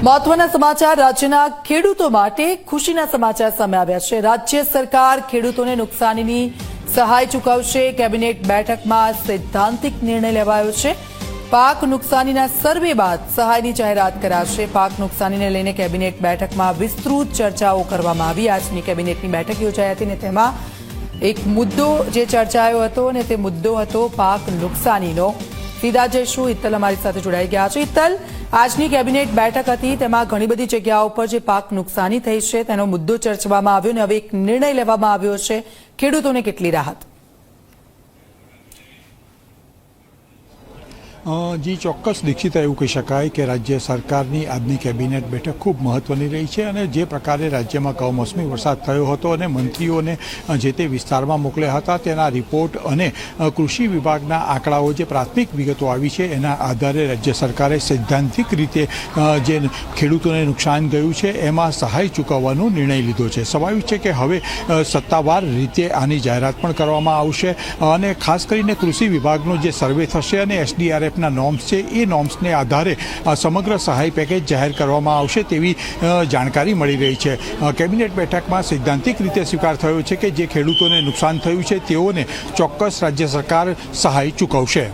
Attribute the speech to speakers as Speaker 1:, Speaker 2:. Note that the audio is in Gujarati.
Speaker 1: મહત્વના સમાચાર રાજ્યના ખેડૂતો માટે ખુશીના સમાચાર સામે આવ્યા છે। રાજ્ય સરકાર ખેડૂતોને નુકસાનીની સહાય ચૂકવશે। કેબિનેટ બેઠકમાં સૈદ્ધાંતિક નિર્ણય લેવાયો છે। પાક નુકસાનીના સર્વે બાદ સહાયની જાહેરાત કરાશે। પાક નુકસાનીને લઈને કેબિનેટ બેઠકમાં વિસ્તૃત ચર્ચાઓ કરવામાં આવી। આજની કેબિનેટની બેઠક યોજાઈ હતી અને તેમાં એક મુદ્દો જે ચર્ચાયો હતો અને તે મુદ્દો હતો પાક નુકસાનીનો। સીધા જઈશું, હિતલ અમારી સાથે જોડાઈ ગયા છે। હિતલ, આજની કેબિનેટ બેઠક હતી, તેમાં ઘણી બધી જગ્યાઓ પર જે પાક નુકસાની થઈ છે તેનો મુદ્દો ચર્ચવામાં આવ્યો અને હવે એક નિર્ણય લેવામાં આવ્યો છે। ખેડૂતોને કેટલી રાહત?
Speaker 2: जी ચોક્કસ દીક્ષિતા, એવું કહી શકાય કે રાજ્ય સરકારની આજની કેબિનેટ બેઠક ખૂબ મહત્વની રહી છે અને જે પ્રકારે રાજ્યમાં કમોસમી વરસાદ થયો હતો અને મંત્રીઓને જે તે વિસ્તારમાં મોકલ્યા હતા તેના રિપોર્ટ અને કૃષિ વિભાગના આંકડાઓ, જે પ્રાથમિક વિગતો આવી છે એના આધારે રાજ્ય સરકારે સૈદ્ધાંતિક રીતે જે ખેડૂતોને નુકસાન ગયું છે એમાં સહાય ચૂકવવાનો નિર્ણય લીધો છે। સ્વાભાવિક છે કે હવે સત્તાવાર રીતે આની જાહેરાત પણ કરવામાં આવશે અને ખાસ કરીને કૃષિ વિભાગનો જે સર્વે થશે અને SDRF ના નોર્મ્સ છે એ નોર્મ્સને આધારે સમગ્ર સહાય પેકેજ જાહેર કરવામાં આવશે તેવી જાણકારી મળી રહી છે। કેબિનેટ બેઠકમાં સૈદ્ધાંતિક રીતે સ્વીકાર થયો છે કે જે ખેડૂતોને નુકસાન થયું છે તેઓને ચોક્કસ રાજ્ય સરકાર સહાય ચૂકવશે।